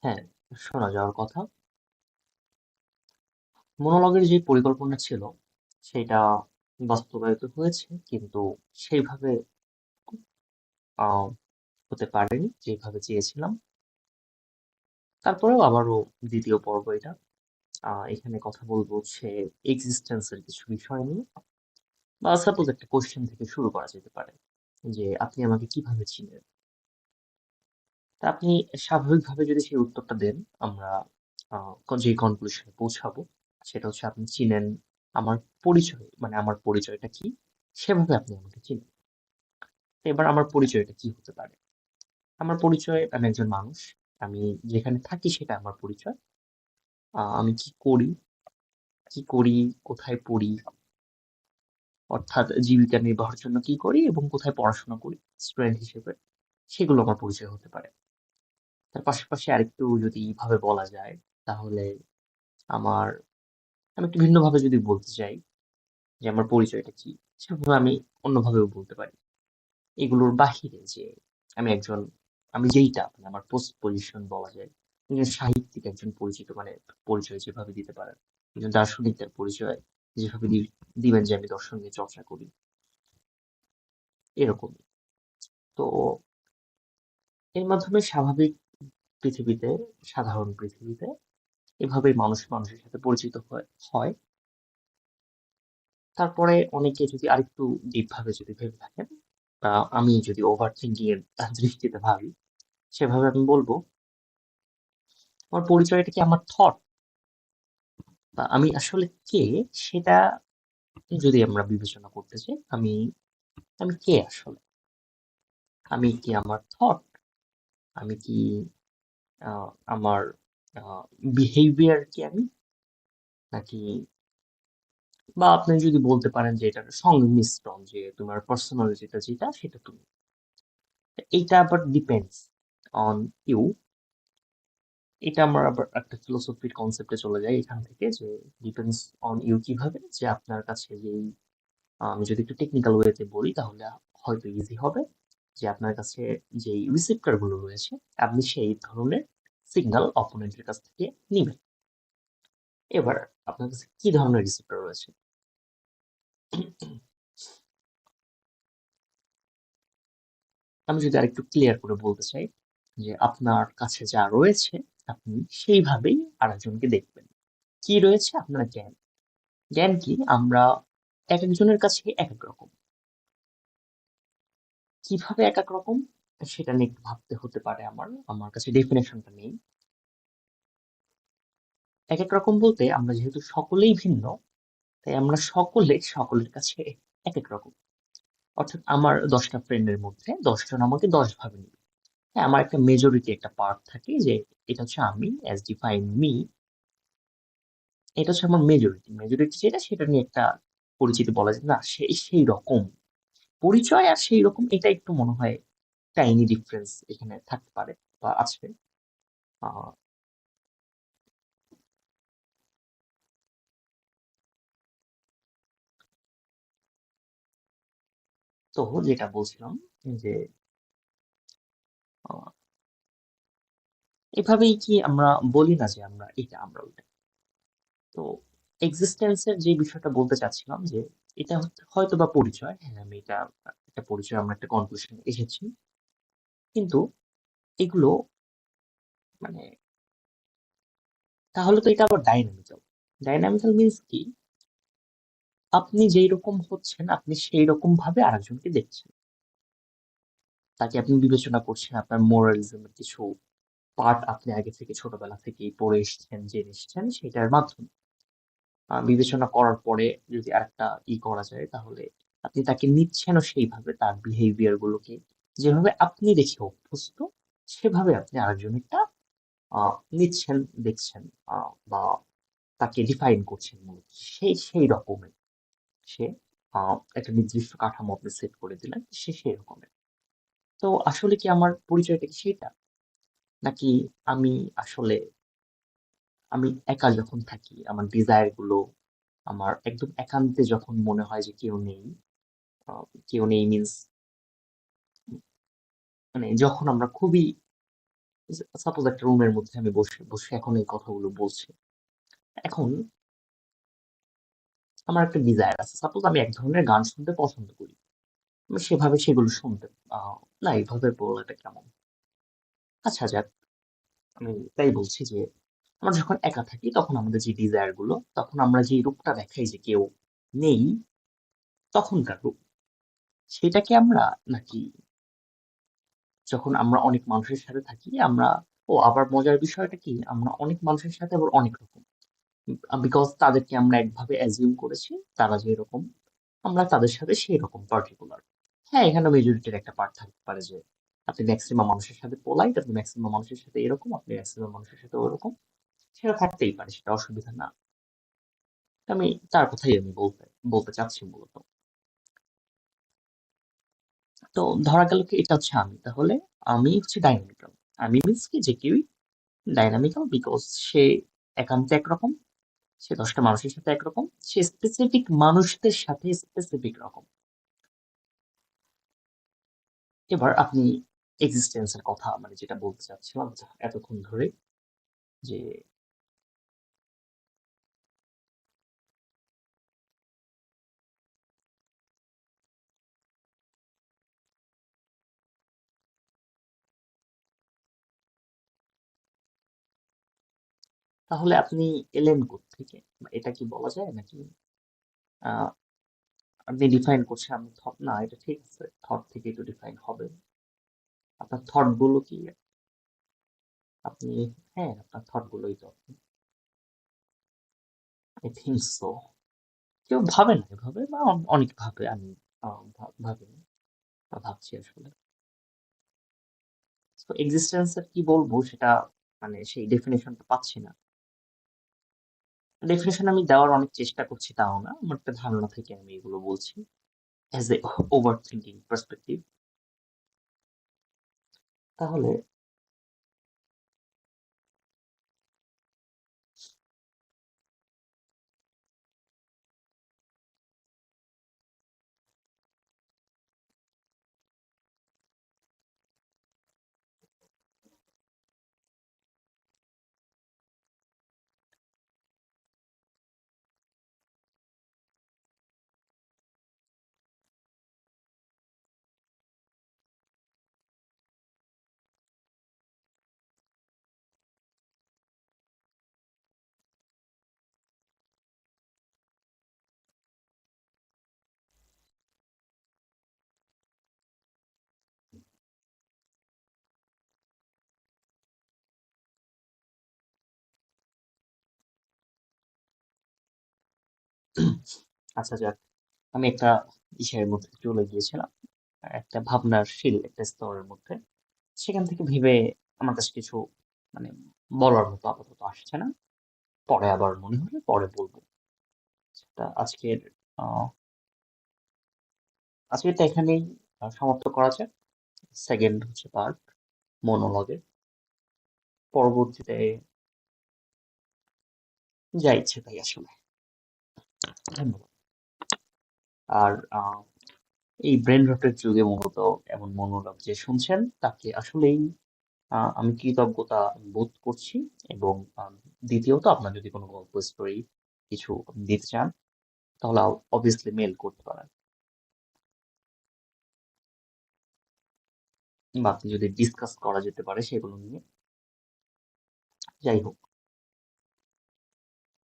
হ্যাঁ, শোনা যাওয়ার কথা। মনোলগের যে পরিকল্পনা ছিল সেটা বাস্তবায়িত হয়েছে, কিন্তু সেইভাবে আহ, হতে পারেনি যেভাবে চেয়েছিলাম। তারপরেও আবারও দ্বিতীয় পর্ব এটা। এখানে কথা বলবো হচ্ছে এক্সিস্টেন্সের কিছু বিষয় নিয়ে, বা সাপোজ একটা কোশ্চেন থেকে শুরু করা যেতে পারে যে আপনি আমাকে কিভাবে চিনেন। তা আপনি স্বাভাবিকভাবে যদি সেই উত্তরটা দেন, আমরা যে কনক্লুশনে পৌঁছাবো সেটা হচ্ছে আপনি চিনেন আমার পরিচয়, মানে আমার পরিচয়টা কি, সেভাবে আপনি আমাকে চিনেন। তো এবার আমার পরিচয়টা কি হতে পারে? আমার পরিচয়, আমি একজন মানুষ। আমি যেখানে থাকি সেটা আমার পরিচয়। আমি কি করি, কোথায় পড়ি, অর্থাৎ জীবিকা নির্বাহের জন্য কি করি এবং কোথায় পড়াশোনা করি স্টুডেন্ট হিসেবে, সেগুলো আমার পরিচয় হতে পারে। তার পাশাপাশি আরেকটু যদি ভাবে বলা যায়, তাহলে আমার আমি একটু ভিন্নভাবে যদি বলতে চাই যে আমার পরিচয়টা কি, সেভাবে আমি অন্যভাবেও বলতে পারি। এগুলোর বাহিরে যে আমি একজন, আমি যেইটা মানে আমার পোস্ট পজিশন বলা যায়, একজন সাহিত্যিক, একজন পরিচিত, মানে পরিচয় যেভাবে দিতে পারেন, একজন দার্শনিক তার পরিচয় যেভাবে দিবেন যে আমি দর্শন নিয়ে চর্চা করি, এরকম। তো এর মাধ্যমে স্বাভাবিক পৃথিবীতে, সাধারণ পৃথিবীতে এভাবেই মানুষ মানুষের সাথে পরিচিত হয়। তারপরে অনেকে যদি আরেকটু ডিপ ভাবে যদি ভেবে থাকেন, বা আমি যদি ওভার থিঙ্কিং এর দৃষ্টিতে ভাবি, সেভাবে আমি বলবো আমার পরিচয়টা কি আমার থট, বা আমি আসলে কে, সেটা যদি আমরা বিবেচনা করতে চাই, আমি আমি কে আসলে? আমি কি আমার থট? আমি কি আমার বিহেভিয়ার কি আমি, নাকি, বা আপনি যদি বলতে পারেন যে এটা সংমিশ্রণ, যে তোমার পার্সোনালিটিটা যেটা সেটা তুমি। এইটা আবার ডিপেন্ডস অন ইউ। এটা আমরা আবার একটা ফিলোসফির কনসেপ্টে চলে যাই এখান থেকে, যে ডিপেন্ডস অন ইউ কিভাবে, যে আপনার কাছে যেই, আমি যদি একটু টেকনিক্যাল ওয়েতে বলি তাহলে হয়তো ইজি হবে, যে আপনার কাছে যেই রিসিপ্টর গুলো রয়েছে, আপনি সেই ধরনের সিগন্যাল অপোনেন্টের কাছ থেকে নিবেন। এবার আপনার কাছে কি ধরনের রিসিপ্টর রয়েছে? আমি যদি আরেকটু ক্লিয়ার করে বলতে চাই, যে আপনার কাছে যা রয়েছে আপনি সেইভাবেই আরেকজনকে দেখবেন। কি রয়েছে? আপনার জ্ঞান। জ্ঞান কি? আমরা এক একজনের কাছে এক এক রকম। কিভাবে এক এক রকম, সেটা নিয়ে একটু ভাবতে হতে পারে। আমার কাছে ডেফিনেশনটা নেই। এক এক রকম বলতে, আমরা যেহেতু সকলেই ভিন্ন, তাই আমরা সকলের কাছে এক এক রকম। অর্থাৎ আমার 10টা ফ্রেন্ডের মধ্যে 10 জন আমাকে 10 ভাবে নিবে। হ্যাঁ, আমার একটা মেজরিটি, একটা পার্ট থাকে, যে এটা হচ্ছে আমি, অ্যাজ ডিফাইন মি। এটা হচ্ছে আমার মেজরিটি যেটা, সেটা নিয়ে একটা পরিচিতি বলা যায় না, সেই রকম পরিচয়। আর সেই রকম, এটা একটু মনে হয় টাইনি ডিফারেন্স এখানে থাকতে পারে বা আছে। আহ, তো যেটা বলছিলাম, যে আহ, এভাবেই কি আমরা বলি না যে আমরা এটা, আমরা ওইটা। তো এক্সিস্টেন্সের যে বিষয়টা বলতে চাচ্ছিলাম, যে এটা হয়তো বা পরিচয়, হ্যাঁ আমি এটা একটা পরিচয়, আমরা একটা কনক্লুশনে এসেছি, কিন্তু এগুলো মানে, তাহলে তো এটা আবার ডাইনামিক্যাল। ডাইনামিক্যাল মিন্স কি? আপনি যেই রকম হচ্ছেন, আপনি সেই রকম ভাবে আরেকজনকে দেখছেন। তাকে আপনি বিবেচনা করছেন, আপনার মোরালিজমের কিছু পার্ট আপনি আগে থেকে ছোটবেলা থেকেই পড়ে এসেছেন, জেনে এসেছেন, সেটার মাধ্যমে বিবেচনা করার পরে যদি আরেকটা করা যায়, তাহলে আপনি তাকে নিচ্ছেনও সেইভাবে, তার বিহেভিয়ার গুলোকে যেভাবে আপনি দেখে অভ্যস্ত, সেভাবে আপনি আরেকজনেরটা নিচ্ছেন, দেখছেন, বা তাকে ডিফাইন করছেন মূলত সেই রকমের। সে একটা নির্দিষ্ট কাঠামো আপনি সেট করে দিলেন, সে সেই রকমের। তো আসলে কি আমার পরিচয়টা কি সেটা, নাকি আমি আসলে, আমি একা যখন থাকি, আমার ডিজায়ার গুলো, আমার একদম একান্তে যখন মনে হয় যে কেউ নেই, কেউ নেই মিন্স, মানে যখন আমরা খুবই সাপোজ একটা রুমের মধ্যে আমি বসে বসে এখন এই কথাগুলো বলছি। এখন আমার একটা ডিজায়ার আছে, সাপোজ আমি এক ধরনের গান শুনতে পছন্দ করি, আমি সেভাবে সেগুলো শুনতে না, এইভাবে বলাটা কেমন? আচ্ছা যাক, আমি তাই বলছি যে আমরা যখন একা থাকি তখন আমাদের যে ডিজায়ার গুলো, তখন আমরা যে রূপটা দেখাই যে কেউ নেই, তখনকার রূপ সেটাকে আমরা, নাকি যখন আমরা অনেক মানুষের সাথে থাকি আমরা, ও আবার মজার বিষয়টা কি, আমরা অনেক মানুষের সাথে আবার অনেক রকম, বিকজ তাদেরকে আমরা একভাবে অ্যাজিউম করেছি তারা যে এরকম, আমরা তাদের সাথে সেই রকম পার্টিকুলার। হ্যাঁ, এখানে মেজরিটির একটা পার্ট থাকতে পারে যে আপনি ম্যাক্সিমাম মানুষের সাথে পোলাইট, আপনি ম্যাক্সিমাম মানুষের সাথে এরকম, আপনি ম্যাক্সিমাম মানুষের সাথে ওরকম, সেটা থাকতেই পারে, সেটা অসুবিধা না। আমি তার কথাই আমি বলতে বলতে চাচ্ছি মূলত। তো ধরা গেল কি এটা হচ্ছে আমি, তাহলে আমি হচ্ছে ডাইনামিক্যাল। আমি মিনস কি যে কেউই ডাইনামিক্যাল, বিকজ সে একান্তে একরকম, সে 10টা মানুষের সাথে একরকম, সে স্পেসিফিক মানুষদের সাথে স্পেসিফিক রকম। এবার আপনি এক্সিস্টেন্সের কথা, মানে যেটা বলতে চাচ্ছিলাম এতক্ষণ ধরে, যে তাহলে আপনি এলেন থেকে, এটা কি বলা যায় নাকি? আহ, আপনি ডিফাইন করছেন আমি থট, না এটা ঠিক আছে, থট থেকে তো ডিফাইন হবে। আপনার থট গুলো কি আপনি, হ্যাঁ আপনার থট গুলোই তো, আই থিঙ্ক সো। কেউ ভাবে না এভাবে, বা অনেক ভাবে, আমি ভাবিনি বা ভাবছি আসলে। তো এক্সিস্টেন্সের কি বলবো সেটা, মানে সেই ডেফিনেশনটা পাচ্ছি না। ডেফিনেশন আমি দেওয়ার অনেক চেষ্টা করছি, তাও না, আমার একটা ধারণা থেকে আমি এগুলো বলছি as a over thinking perspective. তাহলে আচ্ছা যাক, আমি একটা ইসের মধ্যে চলে গিয়েছিলাম, একটা ভাবনার একটা স্তরের মধ্যে। সেখান থেকে ভেবে আমার কাছে কিছু, মানে বলার মতো আপাতত আসছে না, পরে আবার মনে হলে পরে বলবো। তা আহ আজকেরটা এখানেই সমাপ্ত করা যাক। সেকেন্ড হচ্ছে পার্ট মনোলগে, পরবর্তীতে যা ইচ্ছে তাই আসলে। ধন্যবাদ। আর এই ব্রেন রটের যুগে মূলত এমন মনোলগ যে শুনছেন তাকে আসলেই আমি কৃতজ্ঞতা বোধ করছি। এবং দ্বিতীয়ত, আপনার যদি কোনো গল্প স্টোরি কিছু দিতে চান তাহলে অবভিয়াসলি মেল করতে পারেন, বা আপনি যদি ডিসকাস করা যেতে পারে সেগুলো নিয়ে, যাই হোক।